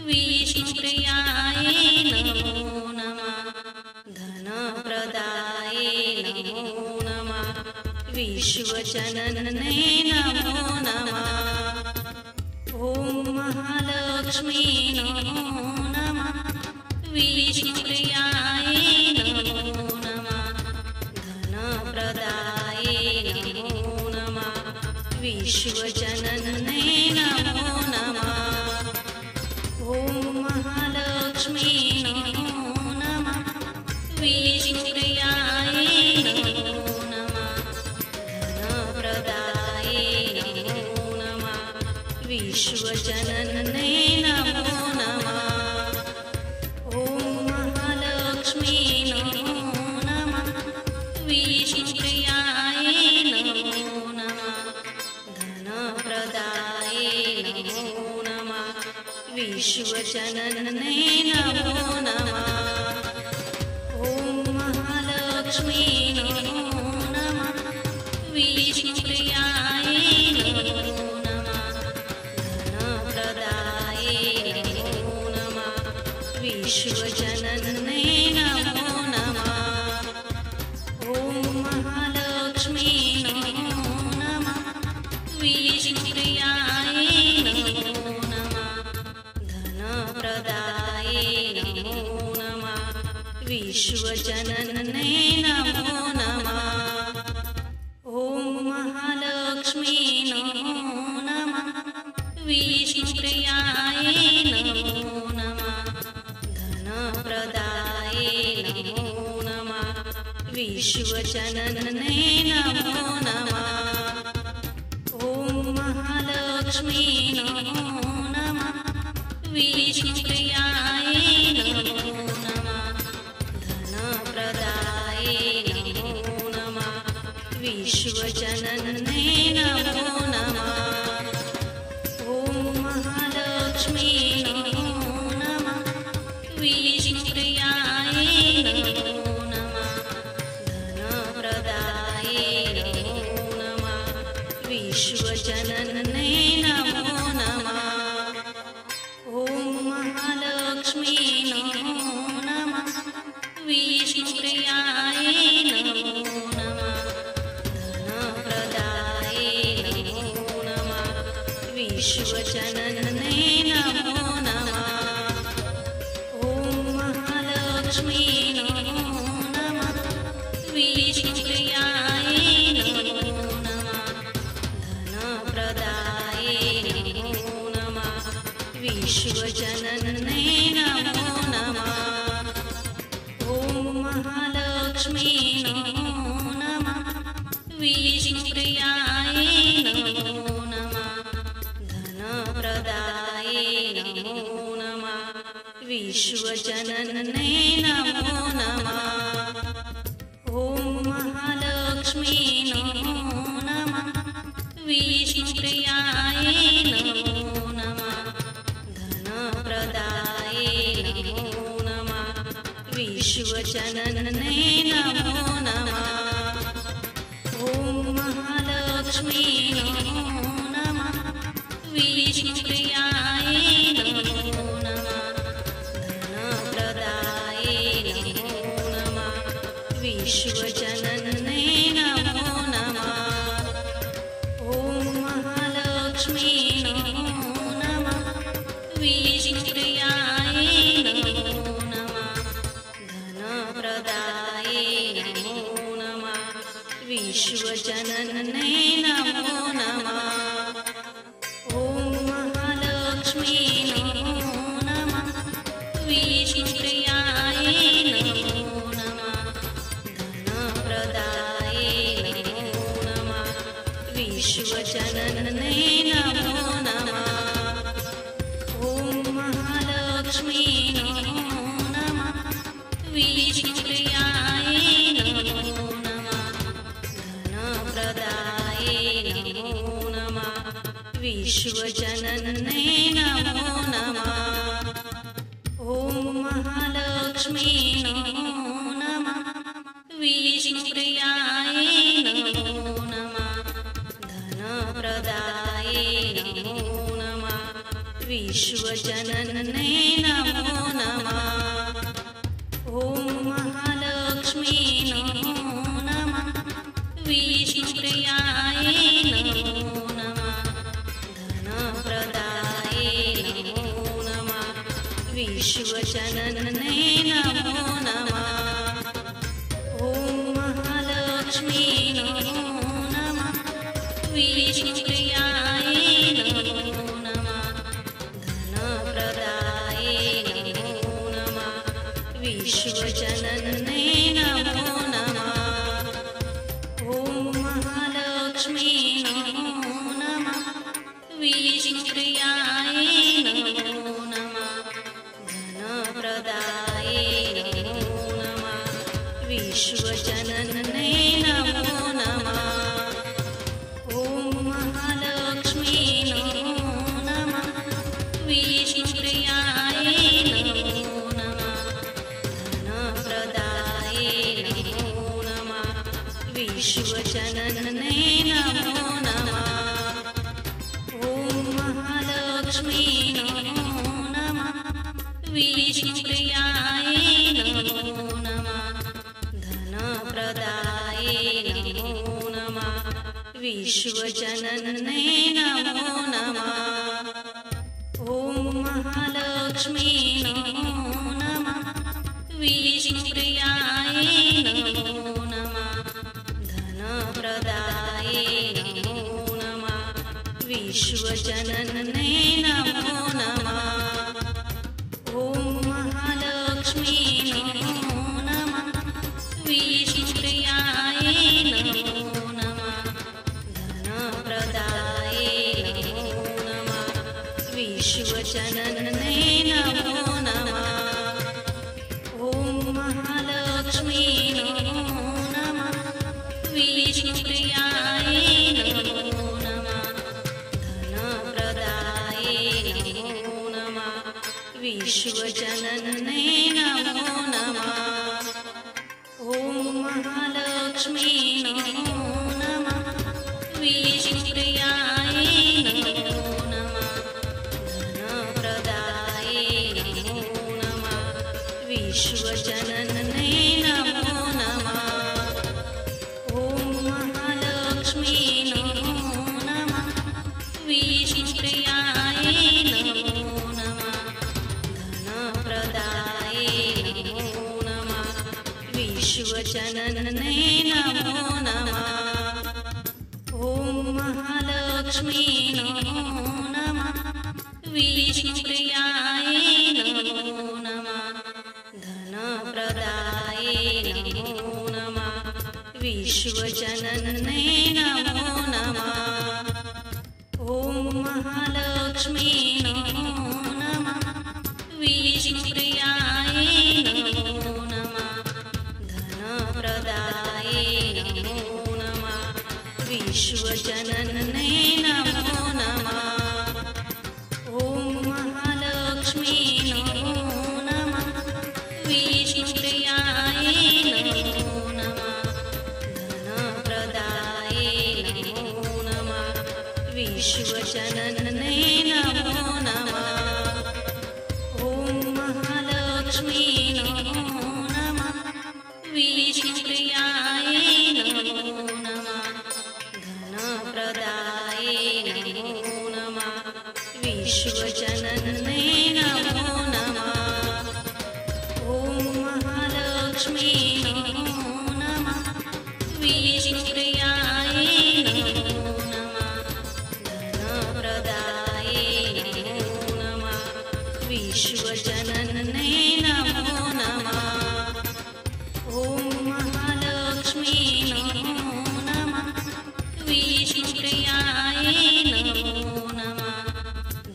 [SPEAKER 1] विष्णुप्रियाय नमो नमः धनप्रदाये नमो नमः विश्वजनने नमो नमः ॐ महालक्ष्मी नमो नमः विष्णुप्रियाय नमो नमः धनप्रदाये नमो नमः विश्वजनने नमो नमः ॐ महालक्ष्मी नमो नमः विष्णुप्रियाय नमो नमः धनप्रदाये नमो नमः विश्वजनने नमो नमः ॐ महालक्ष्मी नमो नमः विष्णुप्रियाय नमो नमः धनप्रदाये नमो नमः विश्वजनने नमो नमः ॐ महालक्ष्मी नमो नमः विष्णुप्रियाय नमो नमः धनप्रदाये नमो नमः विश्वजनने नमो नमः ॐ महालक्ष्मी नमो नमः विष्णुप्रियाय नमो नमः धनप्रदाये नमो नमः विश्वजनने नमो नमः ॐ महालक्ष्मी नमो नमः विष्णुप्रियाय नमो नमः धनप्रदाये नमो नमः विश्वजनने नमो नमः ॐ महालक्ष्मी नमो नमः विष्णुप्रियाय नमो नमः धनप्रदाये नमो नमः विश्वजनने नमो नमः ॐ महालक्ष्मी नमो नमः विष्णुप्रियाय नमो नमः धनप्रदाये नमो नमः विश्वजनने नमो नमः ॐ महालक्ष्मी विश्वजनन्ये नमो नमः। ॐ महालक्ष्मी नमो नमः। विष्णुप्रियाय नमो नमः। धनप्रदाय नमो नमः। विश्वजनन्ये नमो नमः। ॐ महालक्ष्मी नमो नमः। विष्णुप्रियाय नमो नमः। धनप्रदाय नमो नमः। विश्वजनन्ये नमो नमः। ॐ महालक्ष्मी नमो नमः। विष्णुप्रियाय नमो नमः। धनप्रदाय नमो नमः। विश्वजनन्ये नमो नमः। ॐ महालक्ष्मी नमो नमः। विष्णुप्रियाय नमो नमः। धनप्रदाय नमो नमः। विश्वजनन्ये नमो नमः। ॐ महालक्ष्मी नमो नमः। विष्णुप्रियाय नमो नमः। धनप्रदाय नमो नमः। विश्वजनन्ये नमो नमः। ॐ महालक्ष्मी नमो नमः। विष्णुप्रियाय नमो नमः। धनप्रदाय नमो नमः। विश्वजनन्ये नमो नमः। ॐ महालक्ष्मी नमो नमः। विष्णुप्रियाय नमो नमः। धनप्रदाय नमो नमः। विश्वजनन्ये नमो नमः। ॐ महालक्ष्मी नमो नमः। विष्णुप्रियाय नमो नमः। धनप्रदाय नमो नमः। विश्वजनन्ये नमो नमः। ॐ महालक्ष्मी नमो नमः। विष्णुप्रियाय नमो नमः। धनप्रदाय नमो नमः। विश्वजनन्ये नमो नमः। ॐ महालक्ष्मी नमो नमः। विष्णुप्रियाय नमो नमः। धनप्रदाय नमो नमः। विश्वजनन्ये नमो नमः। ॐ महालक्ष्मी नमो नमः। विष्णुप्रियाय नमो नमः। धनप्रदाय नमो नमः। विश्वजनन्ये नमो नमः। ॐ महालक्ष्मी नमो नमः। विष्णुप्रियाय नमो नमः। धनप्रदाय नमो नमः। विश्वजनन्ये नमो नमः। ॐ महालक्ष्मी नमो नमः। विष्णुप्रियाय नमो नमः। धनप्रदाय नमो नमः। विश्वजनन्ये नमो नमः। ॐ महालक्ष्मी नमो नमः। विष्णुप्रियाय नमो नमः। धनप्रदाय नमो नमः। विश्वजनन्ये नमो नमः। ॐ महालक्ष्मी नमो नमः। विष्णुप्रियाय नमो नमः। धनप्रदाय नमो नमः। विश्वजनन्ये नमो नमः। ॐ महालक्ष्मी नमो नमः। विष्णुप्रियाय नमो नमः। धनप्रदाय नमो नमः। विश्वजनन्ये नमो नमः। ॐ महालक्ष्मी नमो नमः। विष्णुप्रियाय नमो नमः। धनप्रदाय नमो नमः। विश्वजनन्ये नमो नमः। ॐ महालक्ष्मी नमो नमः। विष्णुप्रियाय विश्वजनन्ये नमो नमः। ॐ महालक्ष्मी नमो नमः। विष्णुप्रियायै नमो नमः। धनप्रदायै नमो नमः। विश्वजनन्ये नमो नमः। ॐ महालक्ष्मी नमो नमः। विष्णुप्रियायै नमो नमः। धनप्रदायै नमो नमः। विश्वजनन्ये नमो नमः। ॐ महालक्ष्मी नमो नमः। विष्णुप्रियायै नमो नमः। धनप्रदायै नमो नमः। विश्वजनन्ये नमो नमः। ॐ महालक्ष्मी नमो नमः। विष्णुप्रियायै नमो नमः। धनप्रदायै नमो नमः। विश्वजनन्ये नमो नमः। ॐ महालक्ष्मी नमो नमः। विष्णुप्रियायै नमो नमः।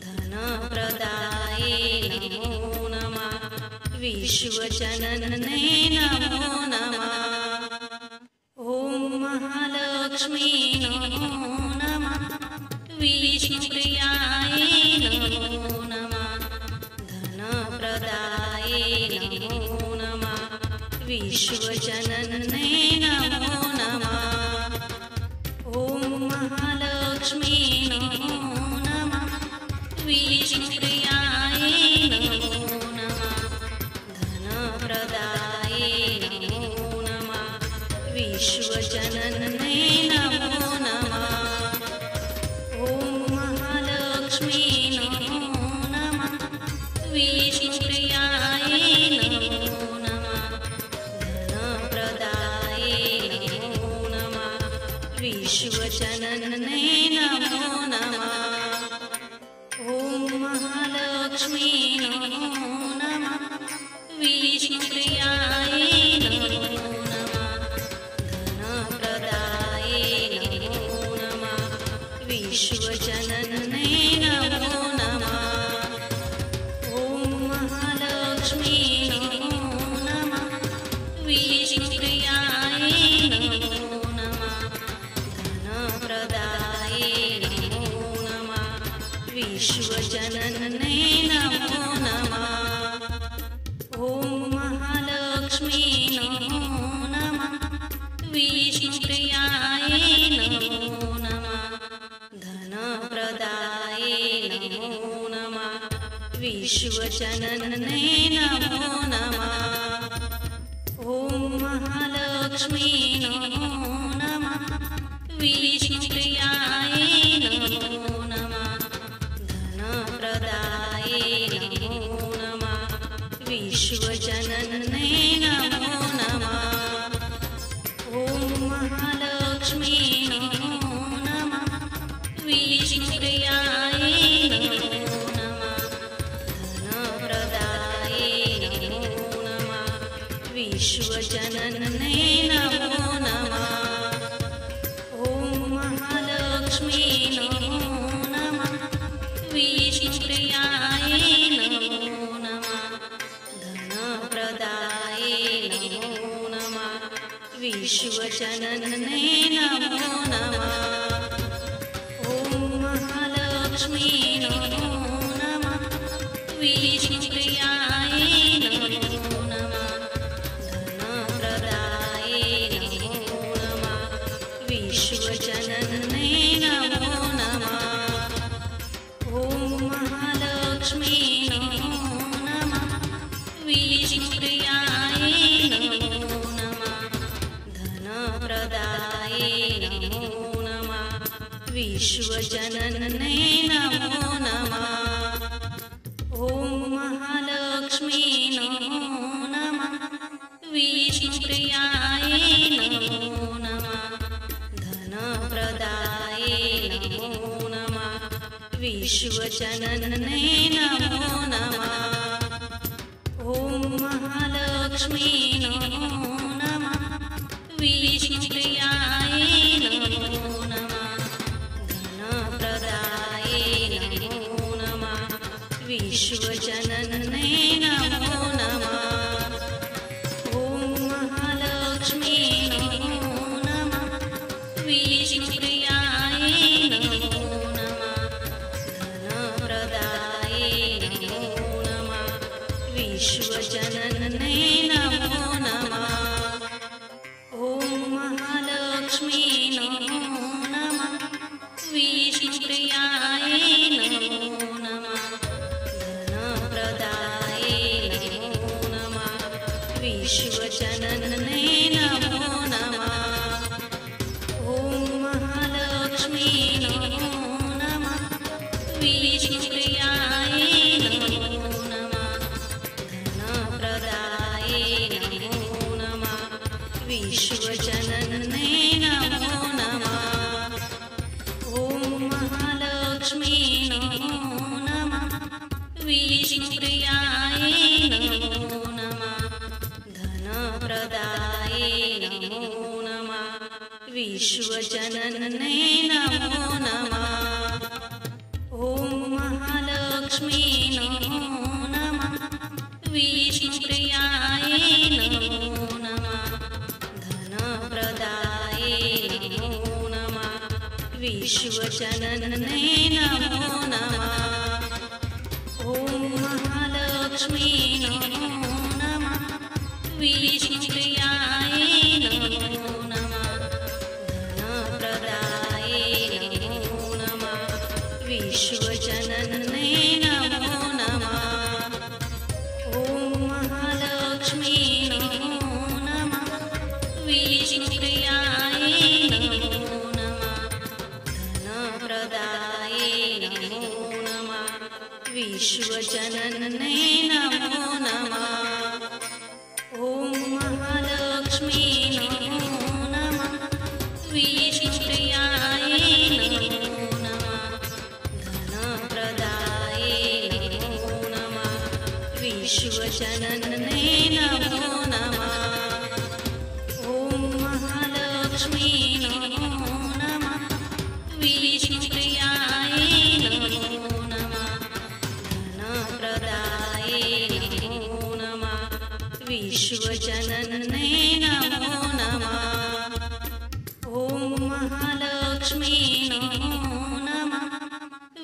[SPEAKER 1] धनप्रदायै नमो नमः। विश्वजनन्ये नमो नमः। ॐ महालक्ष्मी नमो नमः। विष्णुप्रियायै नमो नमः। धनप्रदायै नमो नमः। विश्वजनन्ये नमो नमः। ॐ महालक्ष्मी नमो नमः। विष्णुप्रियायै नमो नमः। धनप्रदायै नमो नमः। विश्वजनन्ये नमो नमः। ॐ महालक्ष्मी नमो नमः। विष्णुप्रियायै नमो नमः। धनप्रदायै नमो नमः। विश्वजनन्ये नमो नमः। ॐ महालक्ष्मी नमो नमः। विष्णुप्रियायै नमो नमः। धनप्रदायै नमो नमः। विश्वजनन्ये नमो नमः। ॐ महालक्ष्मी नमो नमः। विष्णुप्रियायै नमो नमः। धनप्रदायै नमो नमः। विश्वजनन्ये नमो नमः। ॐ महालक्ष्मी नमो नमः। विष्णुप्रियायै नमो नमः। धनप्रदायै नमो नमः। विश्वजनन्ये नमो नमः। ॐ महालक्ष्मी नमो नमः। विष्णुप्रियायै नमो नमः। धनप्रदायै नमो नमः। विश्वजनन्ये नमो नमः। ॐ महालक्ष्मी नमो नमः। विष्णुप्रियायै नमो नमः। धनप्रदायै नमो नमः। विश्वजनन्ये नमो नमः। ॐ महालक्ष्मी नमो नमः। विष्णुप्रियायै नमो नमः। धनप्रदायै नमो नमः। विश्वजनन्ये नमो नमः। ॐ महालक्ष्मी नमो नमः। विष्णुप्रियायै नमो नमः। धनप्रदायै नमो नमः। विश्वजनन्ये नमो नमः। ॐ महालक्ष्मी नमो नमः। विष्णुप्रियायै नमो नमः। धनप्रदायै नमो नमः। विश्वजनन्ये नमो नमः। ॐ महालक्ष्मी नमो नमः। विष्णुप्रियायै नमो नमः। धनप्रदायै नमो नमः। विश्वजनन्ये नमो नमः। ॐ महालक्ष्मी नमो नमः। विष्णुप्रियायै विश्वजनन्ये नमो नमः। ॐ महालक्ष्मी नमो नमः। विष्णुप्रियाय नमो नमः। धनप्रदाय नमो नमः। विश्वजनन्ये नमो नमः। ॐ महालक्ष्मी नमो नमः। विष्णुप्रियाय नमो नमः। धनप्रदाय नमो नमः। विश्वजनन्ये नमो नमः। ॐ महालक्ष्मी नमो नमः। विष्णुप्रियाय नमो नमः। धनप्रदाय नमो नमः। विश्वजनन्ये नमो नमः। ॐ महालक्ष्मी नमो नमः। विष्णुप्रियाय नमो नमः। धनप्रदाय नमो नमः। विश्वजनन्ये नमो नमः। ॐ महालक्ष्मी नमो नमः। विष्णुप्रियाय नमो नमः। धनप्रदाय नमो नमः। विश्वजनन्ये नमो नमः। ॐ महालक्ष्मी नमो नमः। विष्णुप्रियाय नमो नमः। धनप्रदाय नमो नमः। विश्वजनन्ये नमो नमः। ॐ महालक्ष्मी नमो नमः। विष्णुप्रियाय नमो नमः। धनप्रदाय नमो नमः। विश्वजनन्ये नमो नमः। ॐ महालक्ष्मी नमो नमः। विष्णुप्रियाय नमो नमः। धनप्रदाय नमो नमः। विश्वजनन्ये नमो नमः। ॐ महालक्ष्मी नमो नमः।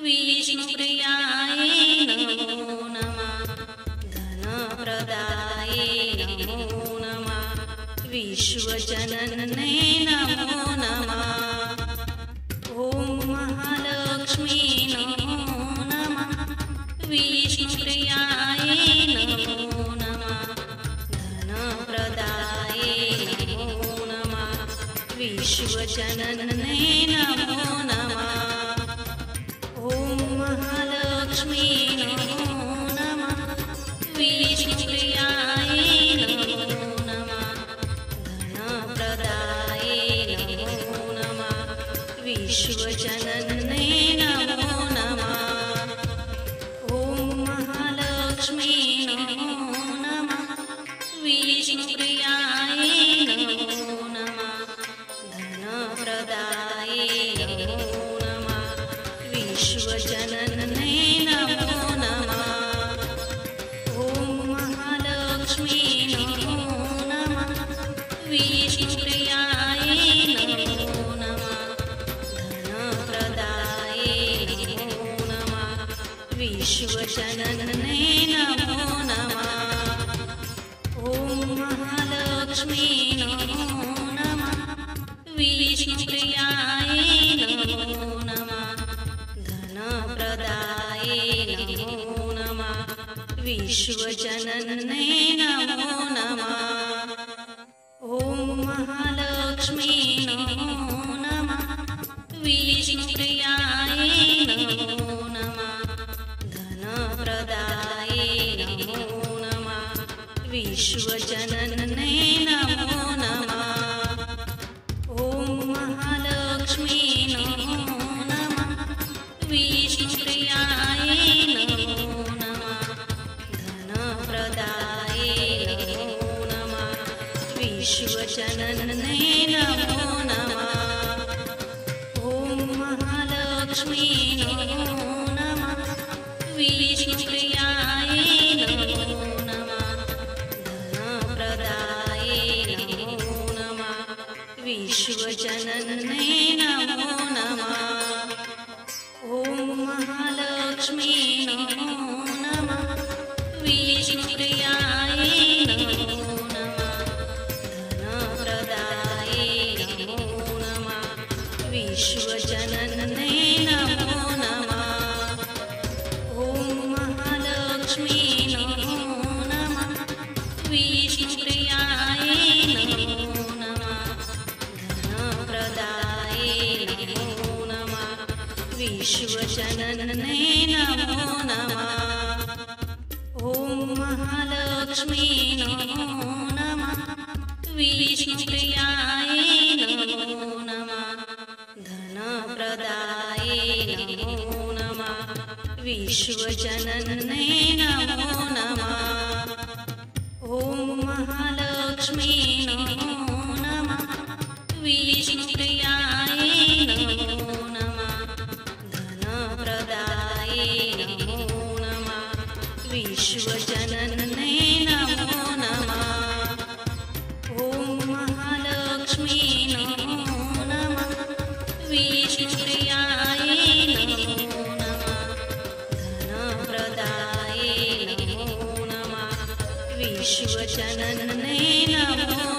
[SPEAKER 1] विष्णुप्रियाय नमो नमः। धनप्रदाय नमो नमः। विश्वजनन्ये नमो नमः। ॐ महालक्ष्मी नमो नमः। विष्णुप्रियाय नमो नमः। धनप्रदाय नमो नमः। विश्वजनन्ये नमो नमः। ॐ महालक्ष्मी नमो नमः। विष्णुप्रियाय नमो नमः। धनप्रदाय नमो नमः। विश्वजनन्ये नमो नमः। ॐ महालक्ष्मी नमो नमः। विष्णुप्रियाय नमो नमः। धनप्रदाय नमो नमः। विश्वजनन्ये नमो नमः। ॐ महालक्ष्मी नमो नमः। विष्णुप्रियाय नमो नमः। धनप्रदाय नमो नमः। विश्वजनन्ये नमो नमः। ॐ महालक्ष्मी नमो नमः। विष्णुप्रियाय नमो नमः। धनप्रदाय नमो नमः। विश्वजनन्ये नमो नमः। ॐ महालक्ष्मी नमो नमः। विष्णुप्रियाय नमो नमः। धनप्रदाय नमो नमः। विश्वजनन्ये नमो नमः। ॐ महालक्ष्मी नमो नमः। विष्णुप्रियाय नमो नमः। धनप्रदाय नमो नमः। विश्वजनन्ये नमो नमः। ॐ महालक्ष्मी नमो नमः। विष्णुप्रियाय नमो नमः। धनप्रदाय नमो नमः। विश्वजनन्ये नमो नमः। ॐ महालक्ष्मी नमो नमः। विष्णुप्रियाय नमो नमः धनप्रदाय नमो नमः विश्वजनन्ये नमो नमः ॐ महालक्ष्मी नमो नमः विष्णुप्रियाय नमो नमः धनप्रदाय नमो नमः विश्वजनन्ये नमो नमः ॐ महालक्ष्मी नमो नमः विष्णुप्रियाय नमो नमः धनप्रदाय नमो नमः विश्वजनन्ये नमो नमः ॐ महालक्ष्मी नमो नमः विष्णुप्रियाय नमो नमः धनप्रदाय नमो नमः विश्वजनन्ये नमो नमः ॐ महालक्ष्मी नमो नमः विष्णुप्रियाय नमो नमः धनप्रदाय नमो नमः विश्वजनन्ये नमो